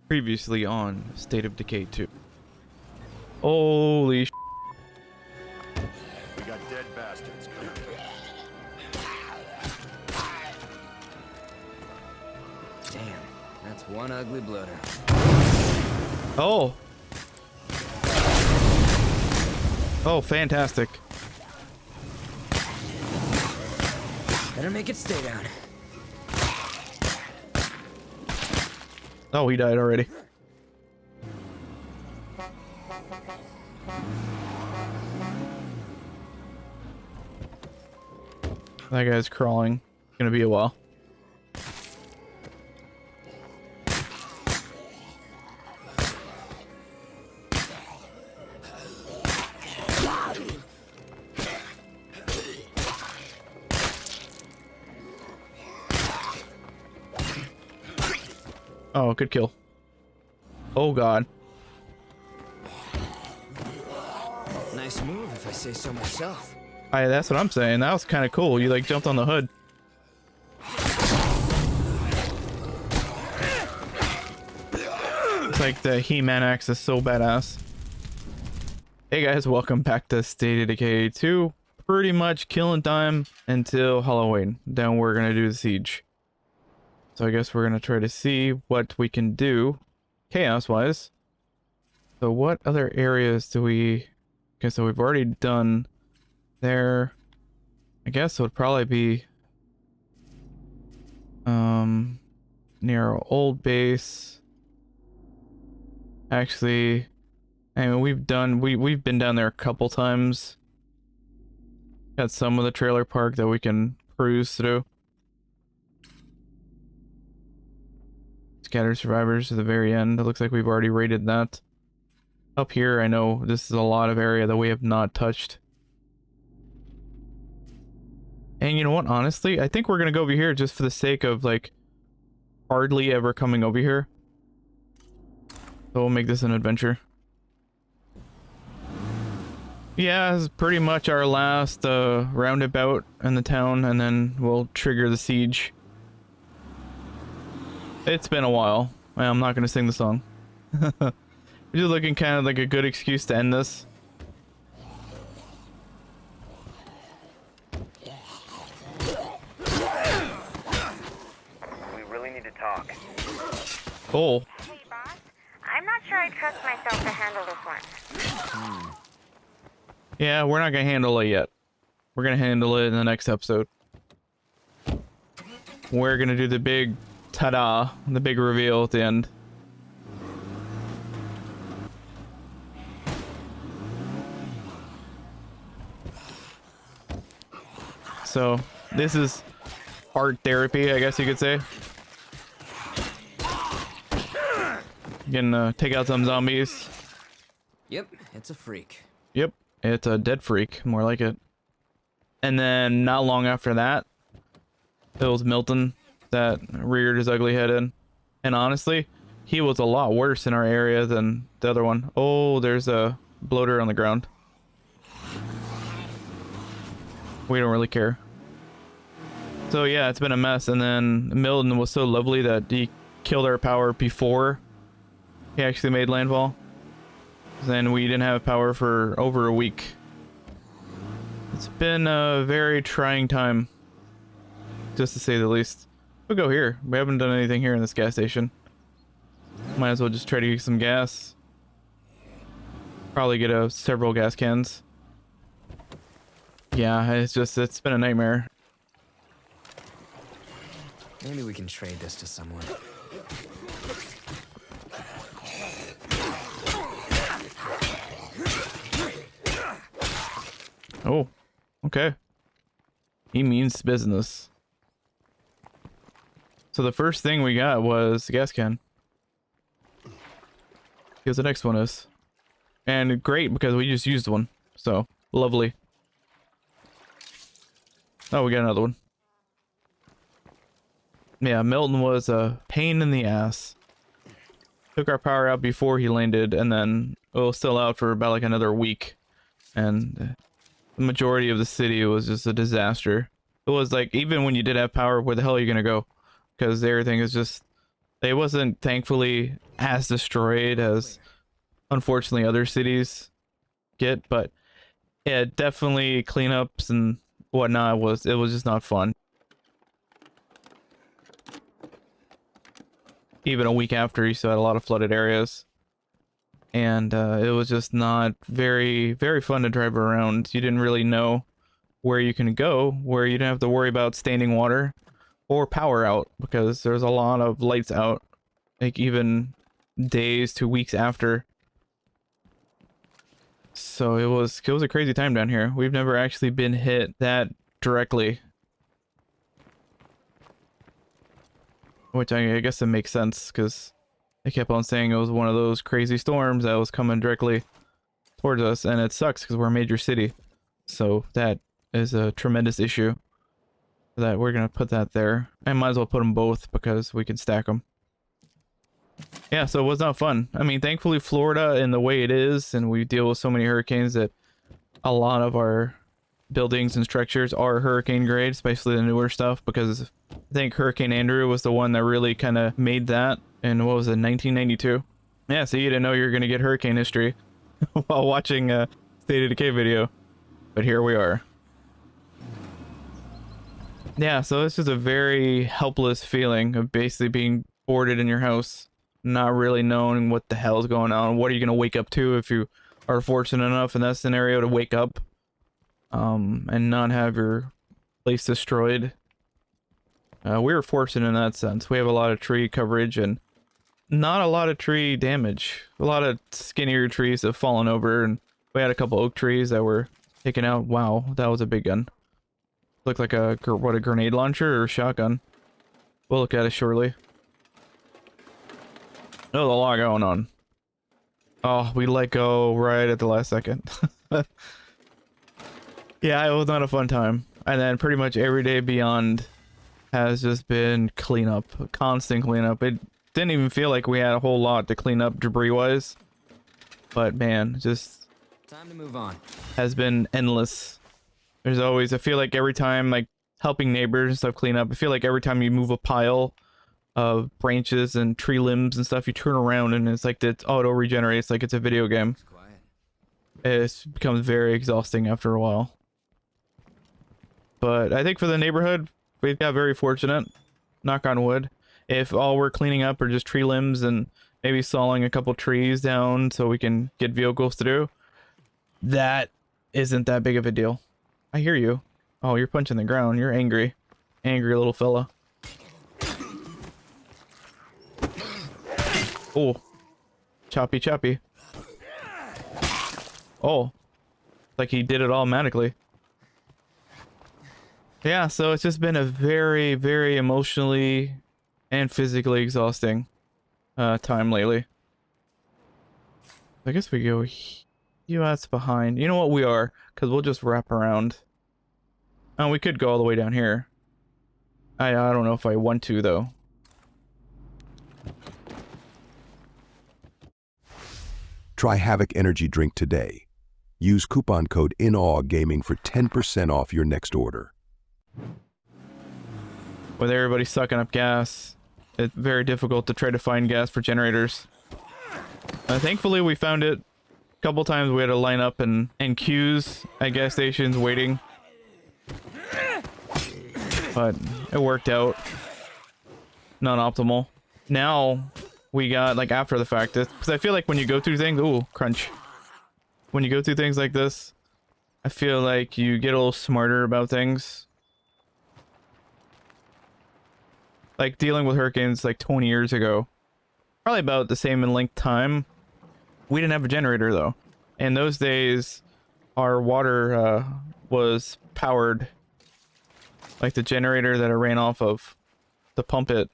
Previously on State of Decay 2. Holy sh**. We got dead bastards coming. Damn, that's one ugly bloater. Oh. Oh, fantastic. Better make it stay down. Oh, he died already. That guy's crawling. It's gonna be a while. Oh, good kill. Oh god. Nice move, if I say so myself. That's what I'm saying. That was kind of cool. You like jumped on the hood. It's like the He-Man axe is so badass. Hey guys, welcome back to State of Decay 2. Pretty much killing time until Halloween. Then we're gonna do the siege. So I guess we're gonna try to see what we can do chaos-wise. So what other areas do we... Okay, so we've already done there. I guess it would probably be near our old base. Actually, I mean we've been down there a couple times. Got some of the trailer park that we can cruise through. Scattered survivors to the very end. It looks like we've already raided that. Up here, I know this is a lot of area that we have not touched. And you know what, honestly, I think we're gonna go over here just for the sake of, like, hardly ever coming over here. So we'll make this an adventure. Yeah, this is pretty much our last roundabout in the town, and then we'll trigger the siege. It's been a while. Well, I'm not gonna sing the song. We're just looking kind of like a good excuse to end this. We really need to talk. Oh. Hey, boss. I'm not sure I trust myself to handle this one. Yeah, we're not gonna handle it yet. We're gonna handle it in the next episode. We're gonna do the big ta-da, the big reveal at the end. So, this is art therapy, I guess you could say. You can take out some zombies. Yep, it's a freak. Yep, it's a dead freak, more like it. And then not long after that, it was Milton that reared his ugly head in. And honestly, he was a lot worse in our area than the other one. Oh, there's a bloater on the ground. We don't really care. So yeah, it's been a mess. And then Milton was so lovely that he killed our power before he actually made landfall. Then we didn't have power for over a week. It's been a very trying time, just to say the least. We'll go here. We haven't done anything here in this gas station. Might as well just try to get some gas. Probably get several gas cans. Yeah, it's been a nightmare. Maybe we can trade this to someone. Oh, okay. He means business. So the first thing we got was the gas can. Here's the next one is. And great, because we just used one. So, lovely. Oh, we got another one. Yeah, Milton was a pain in the ass. Took our power out before he landed, and then it was still out for about like another week. And the majority of the city was just a disaster. It was like, even when you did have power, where the hell are you gonna go? Because everything is just It wasn't thankfully as destroyed as unfortunately other cities get, but yeah, definitely cleanups and whatnot was just not fun. Even a week after, you still had a lot of flooded areas, and it was just not very fun to drive around. You didn't really know where you can go, where you didn't have to worry about standing water or power out, because there's a lot of lights out, like even days to weeks after. So it was a crazy time down here. We've never actually been hit that directly, which I guess it makes sense, because they kept on saying it was one of those crazy storms that was coming directly towards us, and it sucks because we're a major city. So that is a tremendous issue. That we're gonna put that there. I might as well put them both because we can stack them. Yeah, so it was not fun. I mean, thankfully Florida, in the way it is, and we deal with so many hurricanes, that a lot of our buildings and structures are hurricane grade, especially the newer stuff, because I think Hurricane Andrew was the one that really kind of made that. And what was it, 1992? Yeah, so you didn't know you were going to get hurricane history while watching a State of Decay video. But here we are. Yeah, so it's just a very helpless feeling of basically being boarded in your house, not really knowing what the hell's going on. What are you going to wake up to if you are fortunate enough in that scenario to wake up and not have your place destroyed? We were fortunate in that sense. We have a lot of tree coverage and not a lot of tree damage. A lot of skinnier trees have fallen over, and we had a couple oak trees that were taken out. Wow, that was a big gun. Looked like a grenade launcher or a shotgun. We'll look at it shortly. There's a lot going on. Oh, we let go right at the last second. Yeah, it was not a fun time. And then pretty much every day beyond has just been cleanup, constant cleanup. It didn't even feel like we had a whole lot to clean up debris-wise. But man, just Time to move on. has been endless. There's always, I feel like every time, like helping neighbors and stuff clean up, I feel like every time you move a pile of branches and tree limbs and stuff, you turn around and it's like it auto regenerates like it's a video game. It's quiet. It becomes very exhausting after a while. But I think for the neighborhood, we got very fortunate. Knock on wood. If all we're cleaning up are just tree limbs and maybe sawing a couple trees down so we can get vehicles through, that isn't that big of a deal. I hear you. Oh, you're punching the ground. You're angry. Angry little fella. Oh. Choppy choppy. Oh. Like he did it automatically. Yeah, so it's just been a very emotionally and physically exhausting time lately. I guess we go US behind. You know what, we are, because we'll just wrap around. Oh, we could go all the way down here. I don't know if I want to, though. Try Havoc Energy drink today. Use coupon code INAWGAMING for 10% off your next order. With everybody sucking up gas, it's very difficult to try to find gas for generators. Thankfully, we found it. A couple times we had to line up in queues at gas stations waiting. But it worked out. Not optimal. Now we got, like, after the fact, because I feel like when you go through things, ooh, crunch. When you go through things like this, I feel like you get a little smarter about things. Like dealing with hurricanes like 20 years ago, probably about the same in length time. We didn't have a generator though. In those days, our water was powered, like the generator that I ran off of to pump it.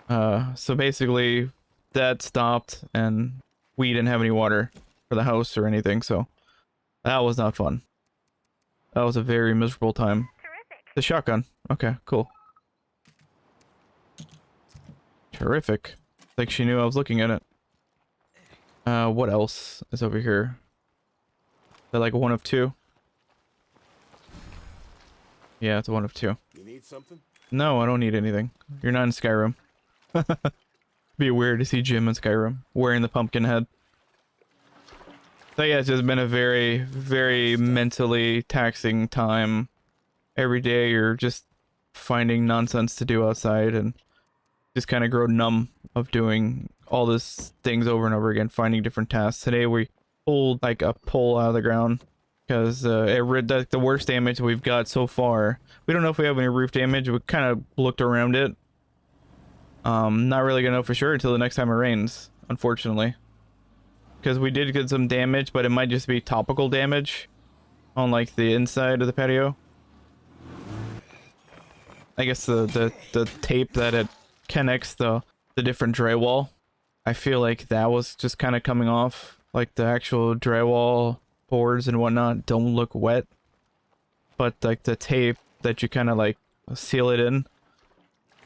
So basically that stopped and we didn't have any water for the house or anything, so that was not fun. That was a very miserable time. Terrific. The shotgun. Okay, cool. Terrific. Like she knew I was looking at it. What else is over here? Is that like a 1 of 2? Yeah, it's a 1 of 2. You need something? No, I don't need anything. You're not in Skyrim. Be weird to see Jim in Skyrim wearing the pumpkin head. So yeah, it's just been a very, very mentally taxing time. Every day you're just finding nonsense to do outside and just kind of grow numb of doing all this things over and over again, finding different tasks. Today we pulled like a pole out of the ground because the worst damage we've got so far. We don't know if we have any roof damage. We kind of looked around it. Not really gonna know for sure until the next time it rains, unfortunately. Because we did get some damage, but it might just be topical damage on like the inside of the patio. I guess the tape that it connects the different drywall. I feel like that was just kind of coming off. Like the actual drywall boards and whatnot don't look wet, but like the tape that you kind of like seal it in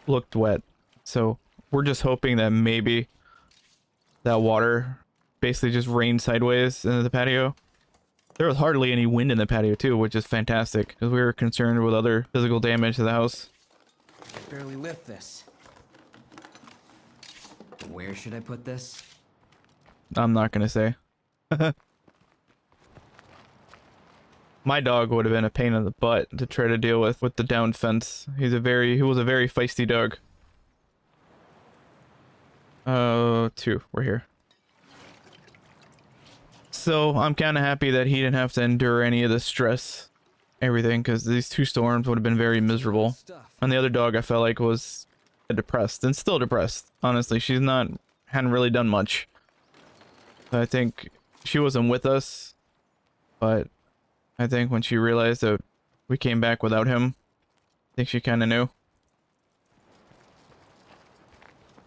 looked wet. So we're just hoping that maybe that water basically just rained sideways into the patio. There was hardly any wind in the patio too, which is fantastic because we were concerned with other physical damage to the house. Barely lift this. Where should I put this? I'm not gonna say. My dog would have been a pain in the butt to try to deal with the down fence. He was a very feisty dog. 2, we're here. So I'm kind of happy that he didn't have to endure any of the stress, everything, because these 2 storms would have been very miserable. And the other dog I felt like was depressed and still depressed. Honestly, hadn't really done much. I think she wasn't with us, but I think when she realized that we came back without him, I think she kind of knew.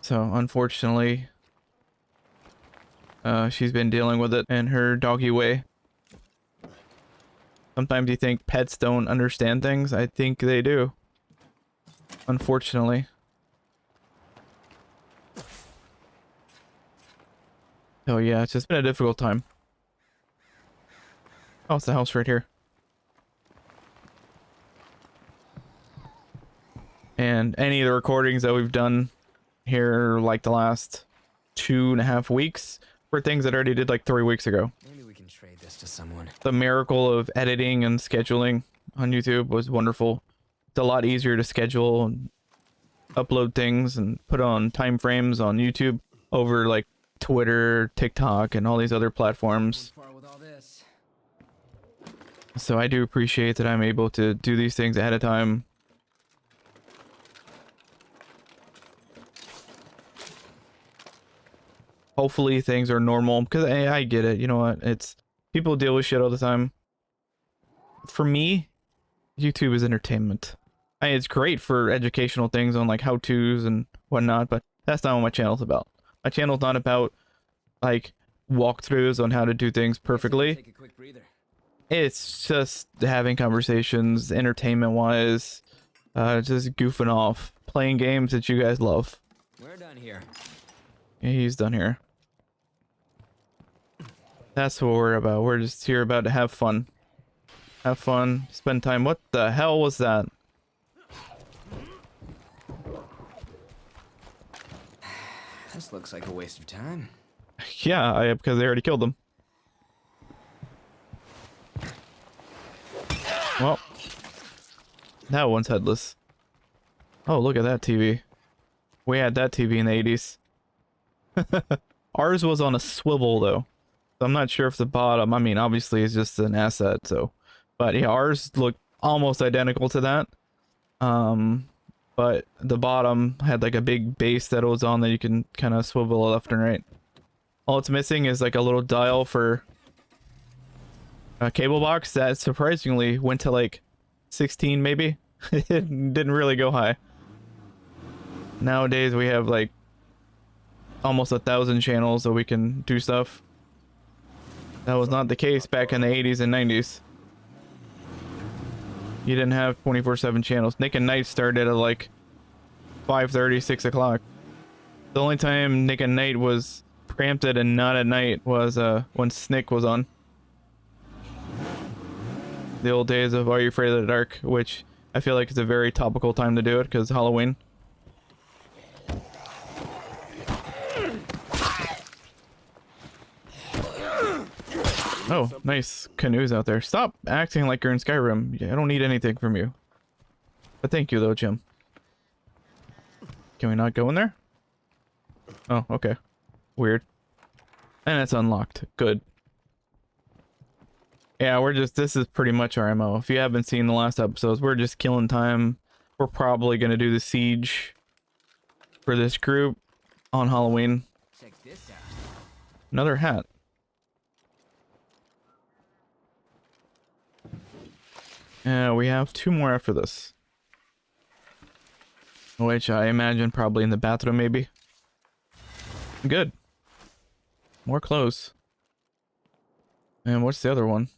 So unfortunately, she's been dealing with it in her doggy way. Sometimes you think pets don't understand things. I think they do. Unfortunately. Oh yeah, it's just been a difficult time. Oh, it's the house right here. And any of the recordings that we've done here, like the last 2.5 weeks, were things that I already did like 3 weeks ago. Maybe we can trade this to someone. The miracle of editing and scheduling on YouTube was wonderful. It's a lot easier to schedule and upload things and put on time frames on YouTube over like Twitter, TikTok, and all these other platforms. Far with all this. So I do appreciate that I'm able to do these things ahead of time. Hopefully things are normal, because I get it. You know what? It's people deal with shit all the time. For me, YouTube is entertainment. It's great for educational things on like how-tos and whatnot, but that's not what my channel's about. My channel's not about like walkthroughs on how to do things perfectly. Take a quick breather. It's just having conversations, entertainment-wise, just goofing off, playing games that you guys love. We're done here. Yeah, he's done here. That's what we're about. We're just here about to have fun. Have fun, spend time. What the hell was that? This looks like a waste of time. Yeah, because they already killed them. Well, that one's headless. Oh, look at that TV. We had that TV in the 80s. Ours was on a swivel though. So I'm not sure if the bottom, I mean, obviously it's just an asset, so. But yeah, ours looked almost identical to that. But the bottom had like a big base that was on that you can kind of swivel left and right. All it's missing is like a little dial for a cable box that surprisingly went to like 16 maybe. It didn't really go high. Nowadays we have like almost 1,000 channels that we can do stuff. That was not the case back in the 80s and 90s. You didn't have 24/7 channels. Nick and Night started at like 5:30, 6 o'clock. The only time Nick and Night was preempted and not at night was when Snick was on. The old days of Are You Afraid of the Dark, which I feel like is a very topical time to do it because Halloween. Oh, nice canoes out there. Stop acting like you're in Skyrim. Yeah, I don't need anything from you. But thank you, though, Jim. Can we not go in there? Oh, okay. Weird. And it's unlocked. Good. Yeah, this is pretty much our MO. If you haven't seen the last episodes, we're just killing time. We're probably going to do the siege for this group on Halloween. Check this out. Another hat. We have 2 more after this. Which I imagine probably in the bathroom, maybe. Good. More clothes. And what's the other one?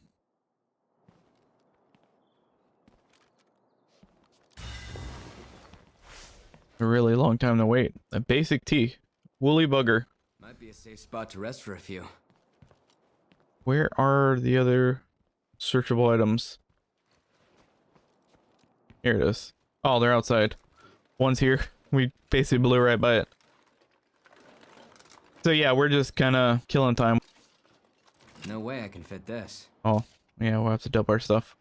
A really long time to wait. A basic tee. Woolly bugger. Might be a safe spot to rest for a few. Where are the other searchable items? Here it is. Oh, they're outside. One's here. We basically blew right by it. So yeah, we're just kind of killing time. No way I can fit this. Oh, yeah, we'll have to dump our stuff.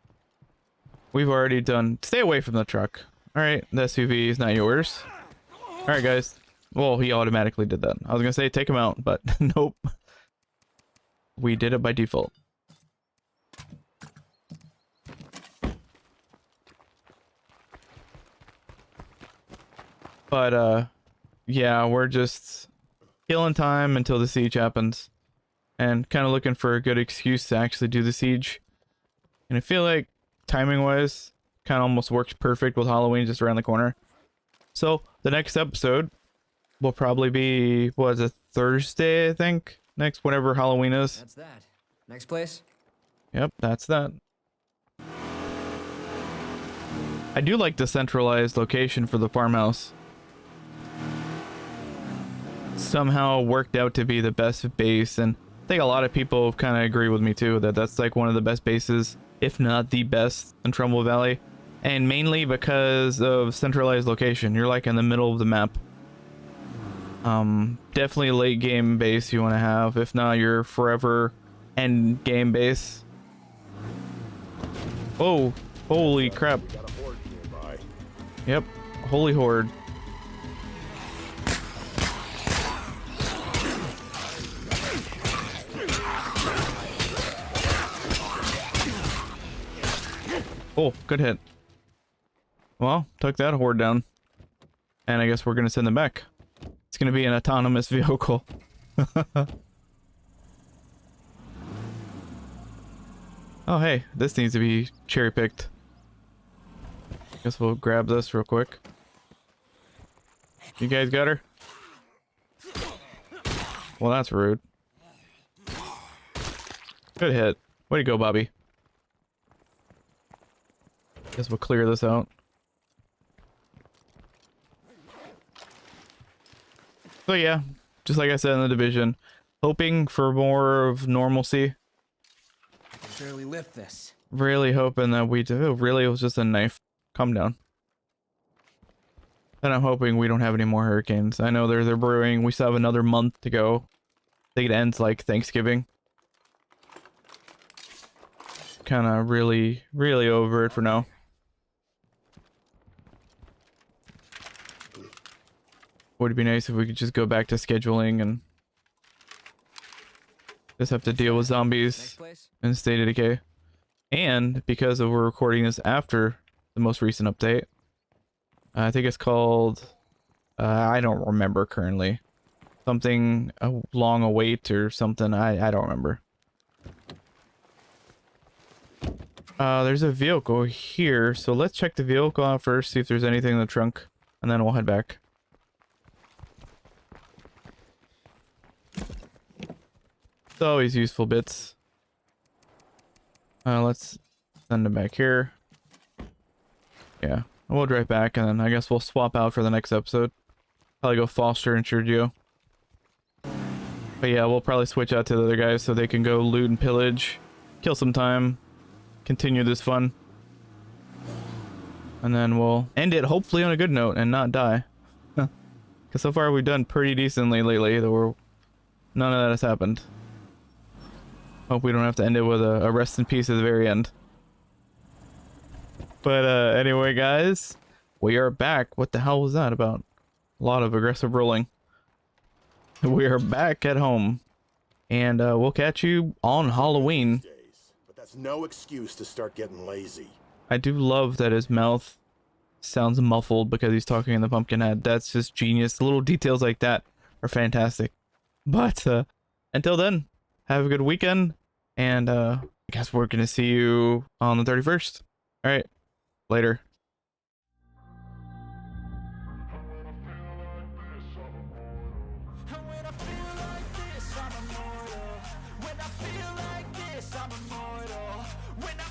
We've already done... Stay away from the truck. Alright, the SUV is not yours. Alright, guys. Well, he automatically did that. I was gonna say take him out, but nope. We did it by default. But, yeah, we're just killing time until the siege happens. And kind of looking for a good excuse to actually do the siege. And I feel like, timing-wise, kind of almost works perfect with Halloween just around the corner. So, the next episode will probably be, what is it, Thursday, I think? Next, whenever Halloween is. That's that. Next place? Yep, that's that. I do like the centralized location for the farmhouse. Somehow worked out to be the best base, and I think a lot of people kind of agree with me too that that's like one of the best bases, if not the best, in Trumbull Valley, and mainly because of centralized location. You're like in the middle of the map. Definitely a late game base you want to have, if not your forever end game base. Oh, holy crap. Yep, holy horde. Oh, good hit. Well, took that horde down. And I guess we're gonna send them back. It's gonna be an autonomous vehicle. Oh, hey, this needs to be cherry picked. Guess we'll grab this real quick. You guys got her? Well, that's rude. Good hit. Way to go, Bobby. Guess we'll clear this out. So yeah, just like I said in the division, hoping for more of normalcy. I can barely lift this. Really hoping that we do. Really, it was just a knife. Calm down. And I'm hoping we don't have any more hurricanes. I know they're brewing. We still have another month to go. I think it ends like Thanksgiving. Kind of really over it for now. Would it be nice if we could just go back to scheduling and just have to deal with zombies in State of Decay. And because of we're recording this after the most recent update, I think it's called, I don't remember currently. Something long await or something, I don't remember. There's a vehicle here, so let's check the vehicle out first, see if there's anything in the trunk, and then we'll head back. It's always useful bits. Let's send them back here. Yeah, we'll drive back, and then I guess we'll swap out for the next episode. Probably go Foster and Sergio. But yeah, we'll probably switch out to the other guys so they can go loot and pillage, kill some time, continue this fun. And then we'll end it hopefully on a good note and not die. Because so far we've done pretty decently lately, though none of that has happened. Hope we don't have to end it with a rest in peace at the very end. But anyway, guys, we are back. What the hell was that about? A lot of aggressive rolling. We are back at home, and we'll catch you on Halloween. But that's no excuse to start getting lazy. I do love that his mouth sounds muffled because he's talking in the pumpkin head. That's just genius. Little details like that are fantastic. But until then, have a good weekend, and I guess we're gonna see you on the 31st. All right, later. When I feel like this, I'm immortal. When I feel like this, I'm immortal. When I